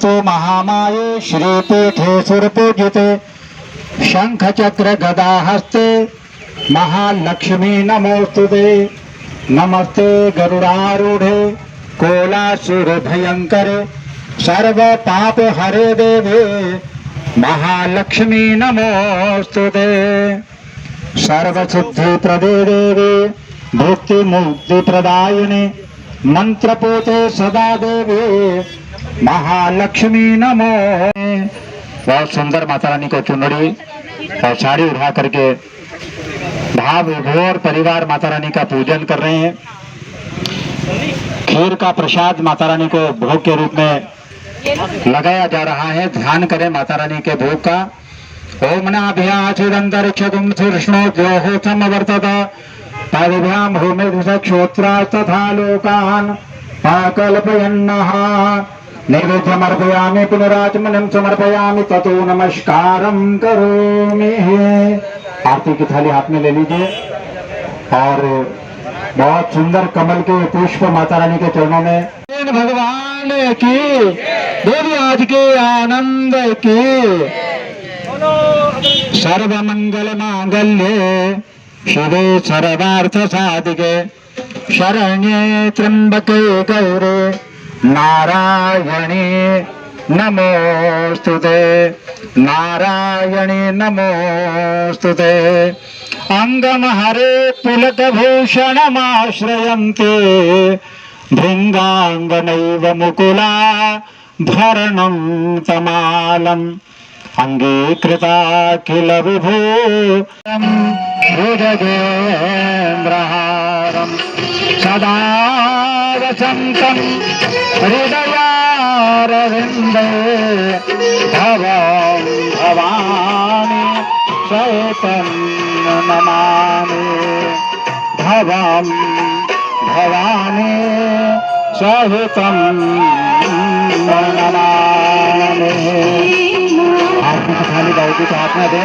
नमोस्तु महामाये श्रीपीठे सुरपूजिते शंख चक्र गदा हस्ते महालक्ष्मी नमोस्तुते। नमस्ते गरुडारूढ़े कोलासुर भयंकरे सर्व पाप हरे देवे महालक्ष्मी नमोस्तुते। सर्व सिद्धि प्रदे देवी भक्ति मुक्ति प्रदायिनी मंत्रपूते सदा देवी महालक्ष्मी नमो। बहुत सुंदर माता रानी को चुनरी और साड़ी उठा करके भाव विभोर परिवार माता रानी का पूजन कर रहे हैं। खीर का प्रसाद माता रानी को भोग के रूप में लगाया जा रहा है। ध्यान करें माता रानी के भोग का। ओम नाभ्याचिदंतरिक्षतुम सुष्णो द्योहोतम वर्तत पादभ्याम भूमिर्क्षोत्रा तथा लोकान् कल्पयन्नः। नैवेद्यमर्पयामि पुनराचमनं समर्पयामि ततो नमस्कारं करोमि। आरती की थाली हाथ में ले लीजिए और बहुत सुंदर कमल के पुष्प माता रानी के चरणों में। भगवान की देवी आज के आनंद की सर्व मंगल मांगल्ये शिवे सर्वार्थ साधिके शरण्ये त्र्यंबके गौरे नारायणी नमोस्तुते। नारायणी नमोस्तुते। अंगम हरे पुलक भूषणमाश्रयन्ते भृंगांगनैव मुकुला धरणं तमालम् अंगीकृता किल विभूषणं भुजगेन्द्रहारं सदा वसन्तं हृदयारविन्दे भवं भवानी सहितं नमामि। भवं भवानी सहितं नमामि। आरती की थाली बाबू के हाथ में दे।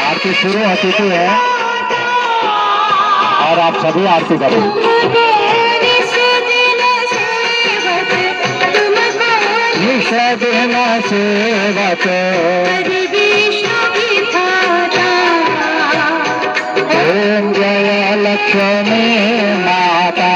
आरती शुरू हो चुकी है और आप सभी आरती करें। निषदिन सेवक ओम जय लक्ष्मी माता।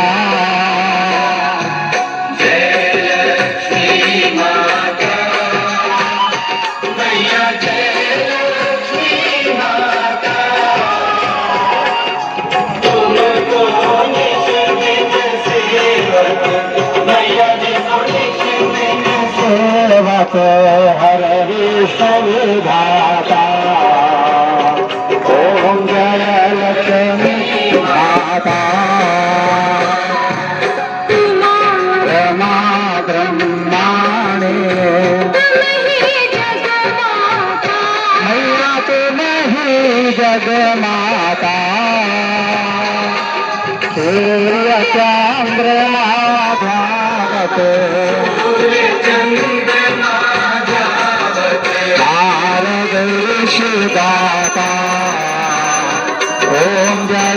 हर विष्णु विधाता ओम जय लक्ष्मी माता। रमा ब्रह्माणे मैया तुम ही जगमाता। सूर्य चंद्रमा ध्यावत दाता ओम जय।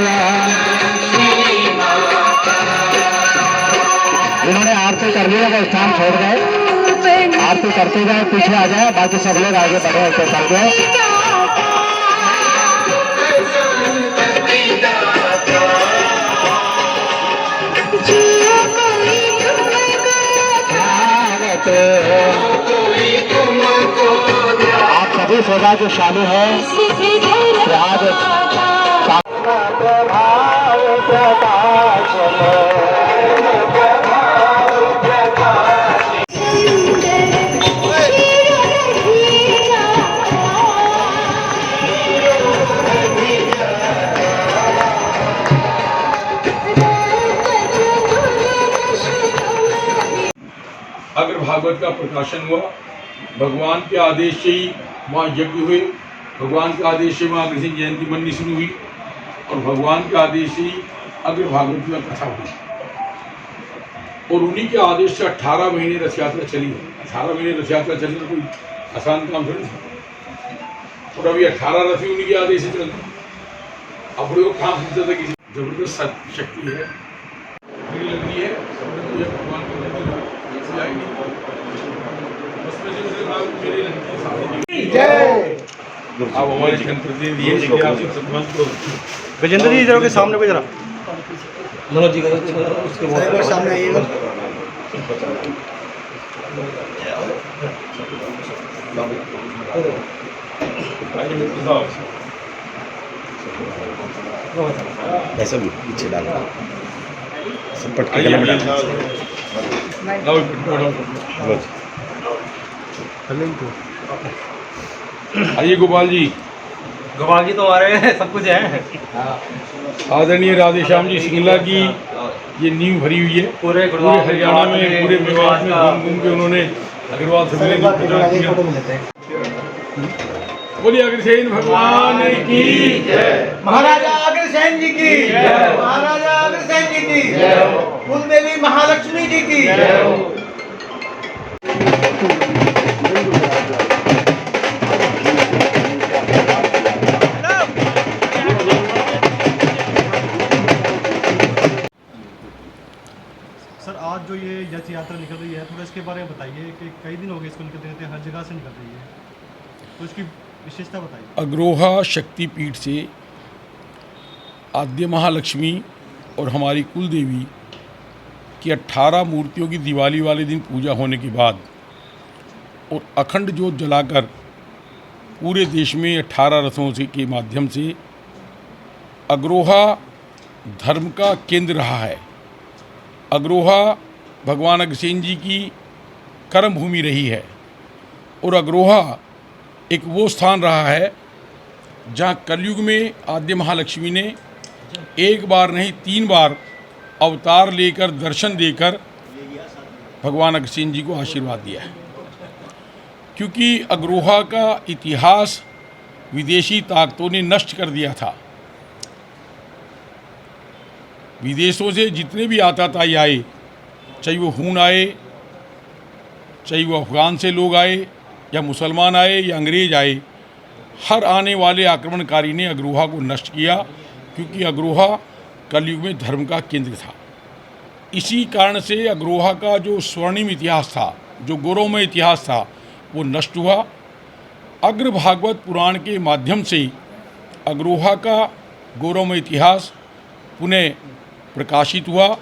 जिन्होंने आरती कर लिया वो स्थान छोड़ गए। आरती करते गए पीछे आ जाए, बाकी सब लोग आगे बढ़े ऐसे करके। सभी सौभाग्यशाली है आज अगर भागवत का प्रकाशन हुआ, भगवान के आदेश से ही वहाँ यज्ञ हुए, भगवान के आदेश से वहाँ कृष्ण जयंती बननी शुरू हुई और भगवान के आदेश से ही अग्र भागवत की कथा हुई। और उन्हीं के आदेश से 18 महीने रथ यात्रा चली है। 18 महीने रथ यात्रा चलना कोई आसान काम थोड़ी था। और अभी 18 रथ ही उन्हीं के आदेश से चलते। अब वो काम होता था किसी जबरदस्त शक्ति है, लग रही है भगवान को आप हमारे जनप्रतिनिधि हैं, देखिए आपसे संबंध तो गजेंद्र जी इधर के सामने को जरा मनोज जी का उसके सामने आइएगा। आइए मित्र साहब। ऐसा भी पीछे डालना सब पटके आइए, गले में आइए। डालना। लाओ ये पटका लाओ। आइए गोपाल जी। गोपाल जी तो आ रहे हैं, सब कुछ है। आदरणीय राधेश्याम जी सिंगला की ये नींव भरी हुई है। पूरे पूरे हरियाणा में, पूरे मेवात में घूम घूम के उन्होंने अग्रवाल सम्मेलन की प्रचार किया। बोलिए अग्रसेन भगवान की जय। महाराजा अग्रसेन जी की जय। महाराजा अग्रसेन जी की जय। कुलदेवी महालक्ष्मी जी की जय। सर आज जो ये यथ यात्रा निकल रही है, थोड़ा इसके बारे में बताइए कि कई दिन हो गए इसको निकलते रहते, हर जगह से निकल रही है, तो इसकी विशेषता बताइए। अग्रोहा शक्तिपीठ से आद्य महालक्ष्मी और हमारी कुल देवी की 18 मूर्तियों की दिवाली वाले दिन पूजा होने के बाद और अखंड ज्योत जलाकर पूरे देश में 18 रथों से के माध्यम से अग्रोहा धर्म का केंद्र रहा है। अग्रोहा भगवान अग्रसेन जी की कर्म भूमि रही है और अग्रोहा एक वो स्थान रहा है जहाँ कलयुग में आद्य महालक्ष्मी ने एक बार नहीं 3 बार अवतार लेकर दर्शन देकर भगवान अग्रसेन जी को आशीर्वाद दिया है। क्योंकि अग्रोहा का इतिहास विदेशी ताकतों ने नष्ट कर दिया था। विदेशों से जितने भी आताताई आए, चाहे वो हून आए, चाहे वो अफ़गान से लोग आए या मुसलमान आए या अंग्रेज आए, हर आने वाले आक्रमणकारी ने अग्रोहा को नष्ट किया, क्योंकि अग्रोहा कलयुग में धर्म का केंद्र था। इसी कारण से अग्रोहा का जो स्वर्णिम इतिहास था, जो गौरवमय इतिहास था, वो नष्ट हुआ। अग्र भागवत पुराण के माध्यम से अग्रोहा का गौरवमय इतिहास पुनः प्रकाशित हुआ,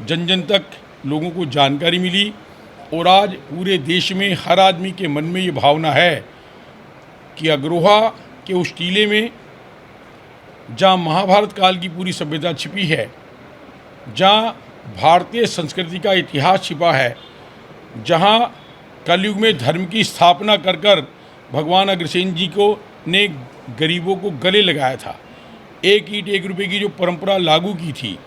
जन जन तक लोगों को जानकारी मिली और आज पूरे देश में हर आदमी के मन में ये भावना है कि अग्रोहा के उस टीले में जहाँ महाभारत काल की पूरी सभ्यता छिपी है, जहाँ भारतीय संस्कृति का इतिहास छिपा है, जहाँ कलयुग में धर्म की स्थापना कर कर भगवान अग्रसेन जी को ने गरीबों को गले लगाया था, एक ईंट 1 रुपये की जो परंपरा लागू की थी,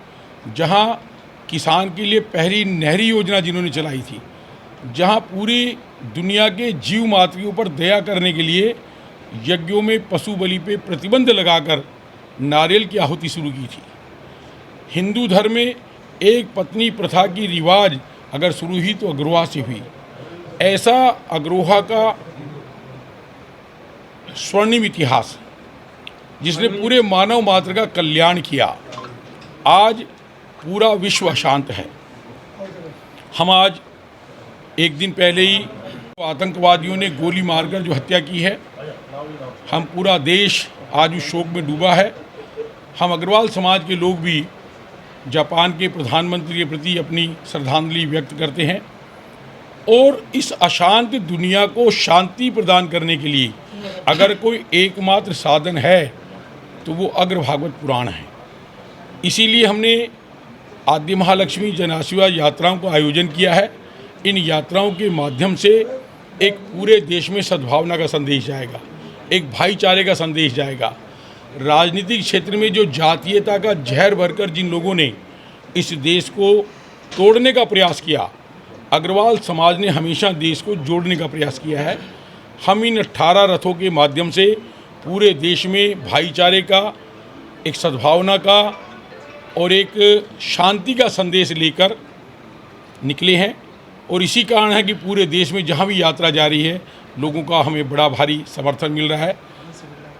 जहाँ किसान के लिए पहली नहरी योजना जिन्होंने चलाई थी, जहाँ पूरी दुनिया के जीव मातृयों पर दया करने के लिए यज्ञों में पशु बलि पे प्रतिबंध लगाकर नारियल की आहुति शुरू की थी। हिंदू धर्म में एक पत्नी प्रथा की रिवाज अगर शुरू हुई तो अग्रोहा से हुई। ऐसा अग्रोहा का स्वर्णिम इतिहास जिसने पूरे मानव मात्र का कल्याण किया, आज पूरा विश्व अशांत है। हम आज एक दिन पहले ही आतंकवादियों ने गोली मारकर जो हत्या की है, हम पूरा देश आज उस शोक में डूबा है। हम अग्रवाल समाज के लोग भी जापान के प्रधानमंत्री के प्रति अपनी श्रद्धांजलि व्यक्त करते हैं और इस अशांत दुनिया को शांति प्रदान करने के लिए अगर कोई एकमात्र साधन है तो वो अग्र भागवत पुराण है। इसीलिए हमने आद्य महालक्ष्मी जन आशीर्वाद यात्राओं का आयोजन किया है। इन यात्राओं के माध्यम से एक पूरे देश में सद्भावना का संदेश जाएगा, एक भाईचारे का संदेश जाएगा। राजनीतिक क्षेत्र में जो जातीयता का जहर भरकर जिन लोगों ने इस देश को तोड़ने का प्रयास किया, अग्रवाल समाज ने हमेशा देश को जोड़ने का प्रयास किया है। हम इन 18 रथों के माध्यम से पूरे देश में भाईचारे का, एक सद्भावना का और एक शांति का संदेश लेकर निकले हैं और इसी कारण है कि पूरे देश में जहाँ भी यात्रा जारी है, लोगों का हमें बड़ा भारी समर्थन मिल रहा है।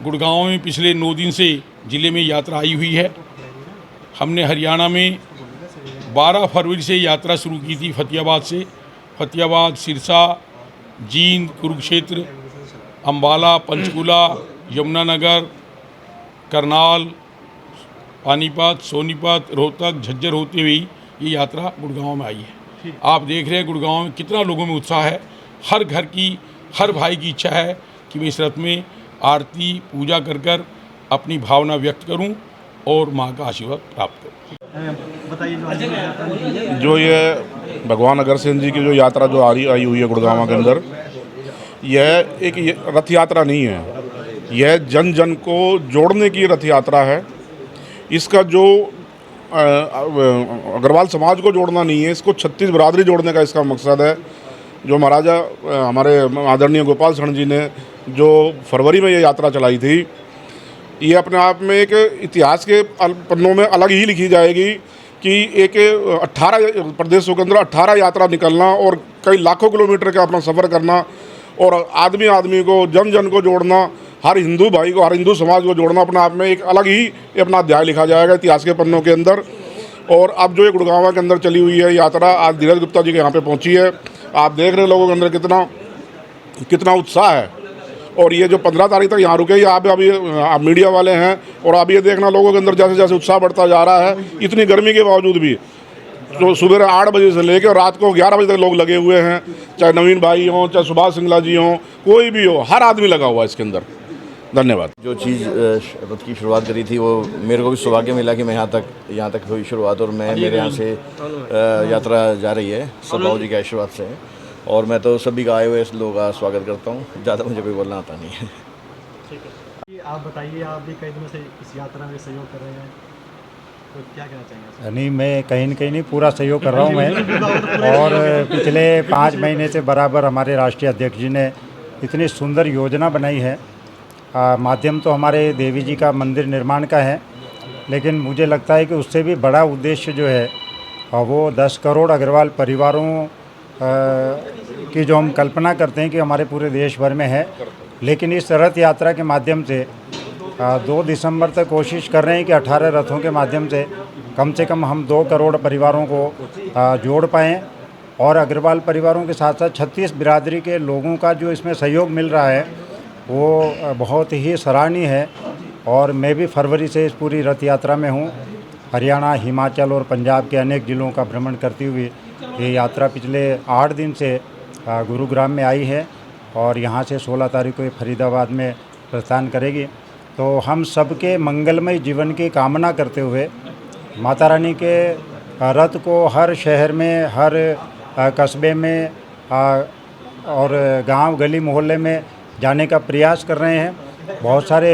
गुड़गांव में पिछले 9 दिन से ज़िले में यात्रा आई हुई है। हमने हरियाणा में 12 फरवरी से यात्रा शुरू की थी फतेहाबाद से। फतेहाबाद, सिरसा, जींद, कुरुक्षेत्र, अम्बाला, पंचकूला, यमुनानगर, करनाल, पानीपत, सोनीपत, रोहतक, झज्जर होते हुए ये यात्रा गुड़गांव में आई है। आप देख रहे हैं गुड़गांव में कितना लोगों में उत्साह है। हर घर की, हर भाई की इच्छा है कि मैं इस रथ में आरती पूजा कर कर अपनी भावना व्यक्त करूं और माँ का आशीर्वाद प्राप्त करूं। बताइए जो आज यात्रा निकली है। जो ये भगवान अग्रसेन जी की जो यात्रा जो आई हुई है गुड़गांव के अंदर, यह एक रथ यात्रा नहीं है, यह जन जन को जोड़ने की रथ यात्रा है। इसका जो अग्रवाल समाज को जोड़ना नहीं है, इसको छत्तीस बिरादरी जोड़ने का इसका मकसद है। जो महाराजा हमारे आदरणीय गोपाल शरण जी ने जो फरवरी में ये यात्रा चलाई थी, ये अपने आप में एक इतिहास के पन्नों में अलग ही लिखी जाएगी कि एक 18 प्रदेशों के अंदर 18 यात्रा निकलना और कई लाखों किलोमीटर का अपना सफ़र करना और आदमी आदमी को, जन जन को जोड़ना, हर हिंदू भाई को, हर हिंदू समाज को जोड़ना अपने आप में एक अलग ही अपना अध्याय लिखा जाएगा इतिहास के पन्नों के अंदर। और अब जो ये गुड़गांव के अंदर चली हुई है यात्रा, आज धीरज गुप्ता जी के यहाँ पे पहुँची है। आप देख रहे हैं लोगों के अंदर कितना उत्साह है। और ये जो 15 तारीख तक यहाँ रुके, आप मीडिया वाले हैं और आप ये देखना लोगों के अंदर जैसे जैसे उत्साह बढ़ता जा रहा है, इतनी गर्मी के बावजूद भी तो सुबह 8 बजे से लेकर रात को 11 बजे तक लोग लगे हुए हैं। चाहे नवीन भाई हों, चाहे सुभाष सिंगला जी हों, कोई भी हो, हर आदमी लगा हुआ है इसके अंदर। धन्यवाद। जो चीज़ रथ की शुरुआत करी थी वो मेरे को भी सौभाग्य मिला कि मैं यहाँ तक हुई शुरुआत, और मेरे यहाँ से यात्रा जा रही है सब बाबू जी के आशीर्वाद से। और मैं तो सभी का आए हुए लोगों का स्वागत करता हूँ। ज़्यादा मुझे भी बोलना आता नहीं है। आप बताइए, आप भी कई दिनों से इस यात्रा में सहयोग कर रहे हैं, तो क्या कहना चाहेंगे? नहीं, मैं कहीं न कहीं नहीं, पूरा सहयोग कर रहा हूँ मैं। और पिछले 5 महीने से बराबर हमारे राष्ट्रीय अध्यक्ष जी ने इतनी सुंदर योजना बनाई है। माध्यम तो हमारे देवी जी का मंदिर निर्माण का है, लेकिन मुझे लगता है कि उससे भी बड़ा उद्देश्य जो है वो 10 करोड़ अग्रवाल परिवारों की जो हम कल्पना करते हैं कि हमारे पूरे देश भर में है। लेकिन इस रथ यात्रा के माध्यम से 2 दिसंबर तक कोशिश कर रहे हैं कि 18 रथों के माध्यम से कम हम 2 करोड़ परिवारों को जोड़ पाएँ। और अग्रवाल परिवारों के साथ साथ 36 बिरादरी के लोगों का जो इसमें सहयोग मिल रहा है वो बहुत ही सराहनीय है। और मैं भी फरवरी से इस पूरी रथ यात्रा में हूँ। हरियाणा, हिमाचल और पंजाब के अनेक ज़िलों का भ्रमण करती हुई ये यात्रा पिछले 8 दिन से गुरुग्राम में आई है और यहाँ से 16 तारीख को ये फरीदाबाद में प्रस्थान करेगी। तो हम सबके मंगलमय जीवन की कामना करते हुए माता रानी के रथ को हर शहर में, हर कस्बे में और गांव, गली, मोहल्ले में जाने का प्रयास कर रहे हैं। बहुत सारे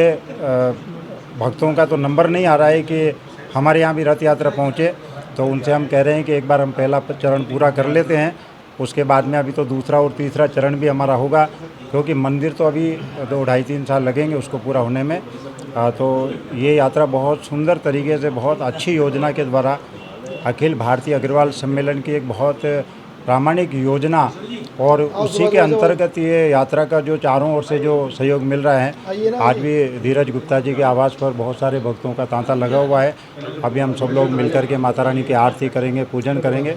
भक्तों का तो नंबर नहीं आ रहा है कि हमारे यहाँ भी रथ यात्रा पहुँचे, तो उनसे हम कह रहे हैं कि एक बार हम पहला चरण पूरा कर लेते हैं, उसके बाद में अभी तो दूसरा और तीसरा चरण भी हमारा होगा, क्योंकि मंदिर तो अभी 2-2.5-3 साल लगेंगे उसको पूरा होने में। तो ये यात्रा बहुत सुंदर तरीके से, बहुत अच्छी योजना के द्वारा अखिल भारतीय अग्रवाल सम्मेलन की एक बहुत प्रामाणिक योजना और उसी के अंतर्गत ये यात्रा का जो चारों ओर से जो सहयोग मिल रहा है। आज भी धीरज गुप्ता जी के आवास पर बहुत सारे भक्तों का तांता लगा हुआ है। अभी हम सब लोग मिलकर के माता रानी की आरती करेंगे, पूजन करेंगे।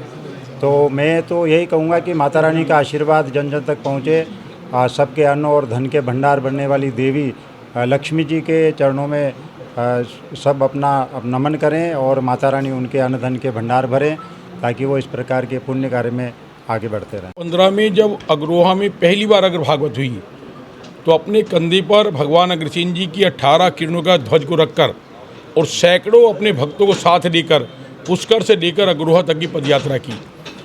तो मैं तो यही कहूँगा कि माता रानी का आशीर्वाद जन जन तक पहुँचे। सबके अन्न और धन के भंडार बनने वाली देवी लक्ष्मी जी के चरणों में सब अपना नमन करें और माता रानी उनके अन्न धन के भंडार भरें, ताकि वो इस प्रकार के पुण्य कार्य में आगे बढ़ते रहें। 15 में जब अग्रोहा में पहली बार अग्र भागवत हुई तो अपने कंधे पर भगवान अग्रसेन जी की 18 किरणों का ध्वज को रखकर और सैकड़ों अपने भक्तों को साथ लेकर पुष्कर से लेकर अग्रोहा तक की पदयात्रा की।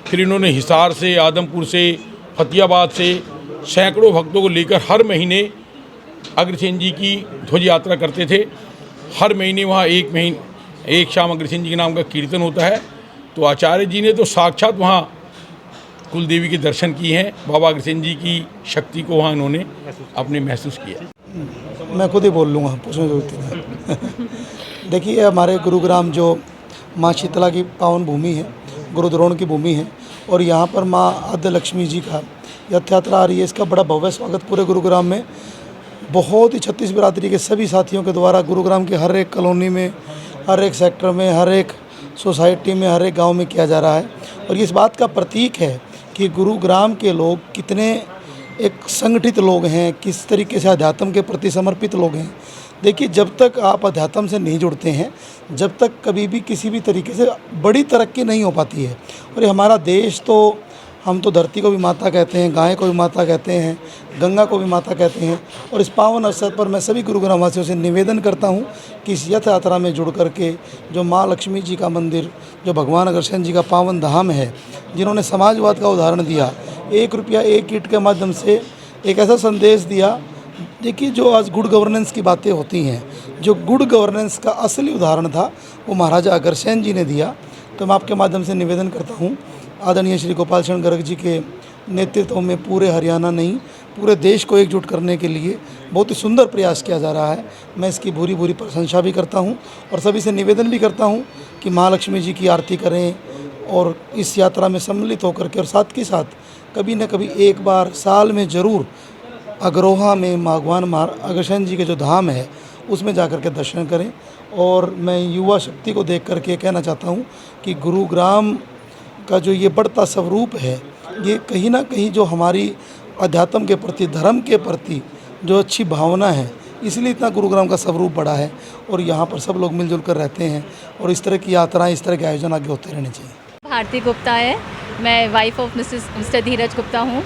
फिर इन्होंने हिसार से, आदमपुर से, फतेहाबाद से सैकड़ों भक्तों को लेकर हर महीने अग्रसेन जी की ध्वज यात्रा करते थे। हर महीने वहाँ एक शाम अग्रसेन जी के नाम का कीर्तन होता है। तो आचार्य जी ने तो साक्षात वहाँ कुल देवी के दर्शन किए हैं। बाबा अग्रसेन जी की शक्ति को वहाँ उन्होंने अपने महसूस किया। मैं खुद ही बोल लूँगा, पूछने जरूरत नहीं। देखिए, हमारे गुरुग्राम जो माँ शीतला की पावन भूमि है, गुरुद्रोण की भूमि है, और यहाँ पर माँ आद्य लक्ष्मी जी का रथ यात्रा आ रही है। इसका बड़ा भव्य स्वागत पूरे गुरुग्राम में बहुत ही 36 बिरादरी के सभी साथियों के द्वारा गुरुग्राम के हर एक कॉलोनी में, हर एक सेक्टर में, हर एक सोसाइटी में, हर एक गांव में किया जा रहा है। और ये इस बात का प्रतीक है कि गुरुग्राम के लोग कितने एक संगठित लोग हैं, किस तरीके से अध्यात्म के प्रति समर्पित लोग हैं। देखिए, जब तक आप अध्यात्म से नहीं जुड़ते हैं, जब तक कभी भी किसी भी तरीके से बड़ी तरक्की नहीं हो पाती है। और ये हमारा देश तो, हम तो धरती को भी माता कहते हैं, गाय को भी माता कहते हैं, गंगा को भी माता कहते हैं। और इस पावन अवसर पर मैं सभी गुरुग्राम वासियों से निवेदन करता हूं कि इस यथ यात्रा में जुड़ करके जो माँ लक्ष्मी जी का मंदिर, जो भगवान अग्रसेन जी का पावन धाम है, जिन्होंने समाजवाद का उदाहरण दिया, 1 रुपया 1 ईंट के माध्यम से एक ऐसा संदेश दिया। देखिए, जो आज गुड गवर्नेंस की बातें होती हैं, जो गुड गवर्नेंस का असली उदाहरण था वो महाराजा अग्रसेन जी ने दिया। तो मैं आपके माध्यम से निवेदन करता हूँ, आदरणीय श्री गोपाल शरण गर्ग जी के नेतृत्व में पूरे हरियाणा नहीं, पूरे देश को एकजुट करने के लिए बहुत ही सुंदर प्रयास किया जा रहा है। मैं इसकी भूरी भूरी प्रशंसा भी करता हूँ और सभी से निवेदन भी करता हूँ कि महालक्ष्मी जी की आरती करें और इस यात्रा में सम्मिलित होकर के, और साथ के साथ कभी न कभी एक बार साल में ज़रूर अग्रोहा में भगवान अग्रसेन जी के जो धाम है उसमें जाकर के दर्शन करें। और मैं युवा शक्ति को देख करके कहना चाहता हूँ कि गुरुग्राम का जो ये बढ़ता स्वरूप है, ये कहीं ना कहीं जो हमारी अध्यात्म के प्रति, धर्म के प्रति जो अच्छी भावना है, इसलिए इतना गुरुग्राम का स्वरूप बढ़ा है। और यहाँ पर सब लोग मिलजुल कर रहते हैं और इस तरह की यात्राएं, इस तरह के आयोजन आगे होते रहने चाहिए। भारती गुप्ता है, मैं वाइफ ऑफ मिस्टर धीरज गुप्ता हूँ।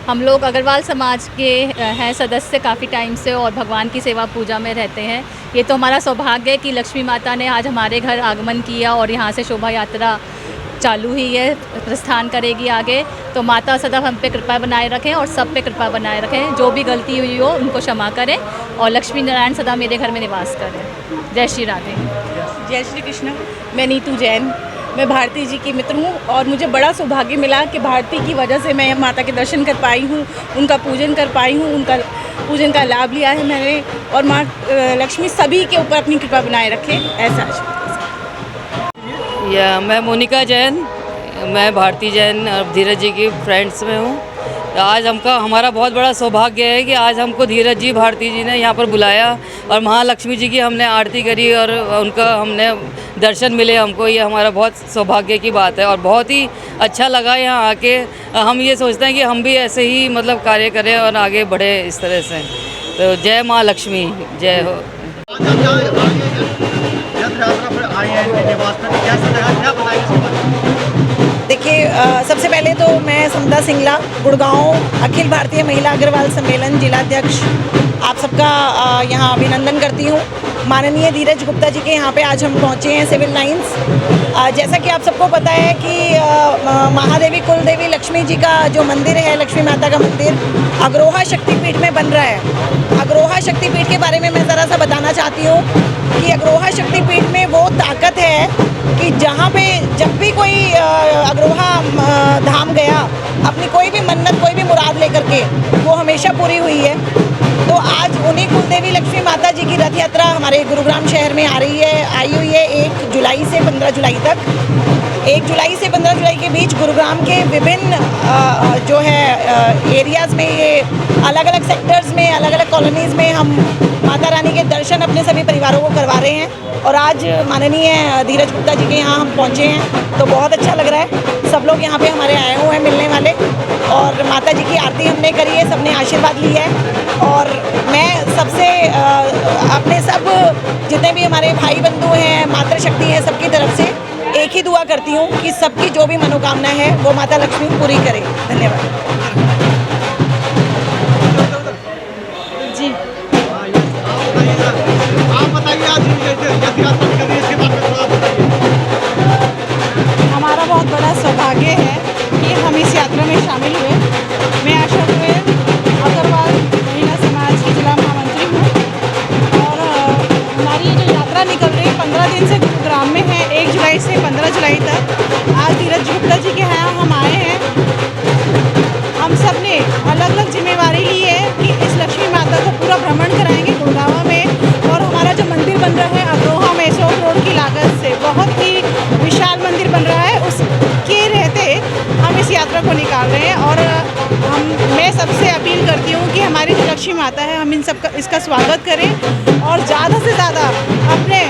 हम लोग अग्रवाल समाज के हैं सदस्य काफ़ी टाइम से और भगवान की सेवा पूजा में रहते हैं। ये तो हमारा सौभाग्य है कि लक्ष्मी माता ने आज हमारे घर आगमन किया और यहाँ से शोभा यात्रा चालू हुई है, प्रस्थान करेगी आगे। तो माता सदा हम पे कृपा बनाए रखें और सब पे कृपा बनाए रखें। जो भी गलती हुई हो उनको क्षमा करें और लक्ष्मी नारायण सदा मेरे घर में निवास करें। जय श्री राधे। जय श्री कृष्ण। मैं नीतू जैन, मैं भारती जी की मित्र हूँ और मुझे बड़ा सौभाग्य मिला कि भारती की वजह से मैं माता के दर्शन कर पाई हूँ, उनका पूजन कर पाई हूँ, उनका पूजन का लाभ लिया है मैंने। और माँ लक्ष्मी सभी के ऊपर अपनी कृपा बनाए रखे, ऐसा। या मैं मोनिका जैन, मैं भारती जैन और धीरज जी की फ्रेंड्स में हूँ। आज हमारा बहुत बड़ा सौभाग्य है कि आज हमको धीरज जी, भारती जी ने यहाँ पर बुलाया और महालक्ष्मी जी की हमने आरती करी और उनका हमने दर्शन मिले हमको। ये हमारा बहुत सौभाग्य की बात है और बहुत ही अच्छा लगा यहाँ आके। हम ये सोचते हैं कि हम भी ऐसे ही मतलब कार्य करें और आगे बढ़े इस तरह से। तो जय माँ लक्ष्मी, जय हो। देखिए, सबसे पहले तो मैं समदा सिंगला, गुड़गांव अखिल भारतीय महिला अग्रवाल सम्मेलन जिलाध्यक्ष, आप सबका यहाँ अभिनंदन करती हूँ। माननीय धीरज गुप्ता जी के यहाँ पे आज हम पहुँचे हैं सिविल लाइंस। जैसा कि आप सबको पता है कि महादेवी कुलदेवी लक्ष्मी जी का जो मंदिर है, लक्ष्मी माता का मंदिर अग्रोहा शक्तिपीठ में बन रहा है। अग्रोहा शक्तिपीठ के बारे में मैं ज़रा सा बताना चाहती हूँ कि अग्रोहा शक्तिपीठ में वो ताकत है कि जहाँ पे जब भी कोई अग्रोहा धाम गया, अपनी कोई भी मन्नत, कोई भी मुराद लेकर के, वो हमेशा पूरी हुई है। तो आज उन्हीं कुलदेवी लक्ष्मी माता जी की रथ यात्रा हमारे गुरुग्राम शहर में आई हुई है 1 जुलाई से 15 जुलाई तक। 1 जुलाई से 15 जुलाई के बीच गुरुग्राम के विभिन्न जो है एरियाज़ में, ये अलग अलग सेक्टर्स में, अलग अलग कॉलोनीज़ में हम माता रानी के दर्शन अपने सभी परिवारों को करवा रहे हैं। और आज माननीय धीरज गुप्ता जी के यहाँ हम पहुँचे हैं तो बहुत अच्छा लग रहा है। सब लोग यहाँ पे हमारे आए हुए हैं मिलने वाले, और माता जी की आरती हमने करी है, सबने आशीर्वाद लिया है। और मैं सबसे अपने सब जितने भी हमारे भाई बंधु हैं, मातृशक्ति हैं, सबकी तरफ से एक ही दुआ करती हूँ कि सबकी जो भी मनोकामना है वो माता लक्ष्मी पूरी करे। धन्यवाद जी। आप बताइए, आज हमारा बहुत बड़ा सौभाग्य है कि हम इस यात्रा में शामिल हुए। मैं आशा गोयल अग्रवाल महिला समाज की जिला महामंत्री हूँ और हमारी जो यात्रा निकल रही है 15 दिन से गुरुग्राम में है, 1 जुलाई से 15 जुलाई तक। आज धीरज गुप्ता जी के यहाँ हम आए हैं। हम सब ने अलग अलग जिम्मेवारी ली है कि इस लक्ष्मी माता को पूरा भ्रमण कराएंगे गुड़गांव में। और हमारा जो मंदिर बन रहा है अग्रोहा में 100 करोड़ की लागत से बहुत ही विशाल मंदिर बन रहा है, उसके रहते हम इस यात्रा को निकाल रहे हैं। और मैं सबसे अपील करती हूँ कि हमारी जो लक्ष्मी माता है, हम इन सब का इसका स्वागत करें और ज़्यादा से ज़्यादा अपने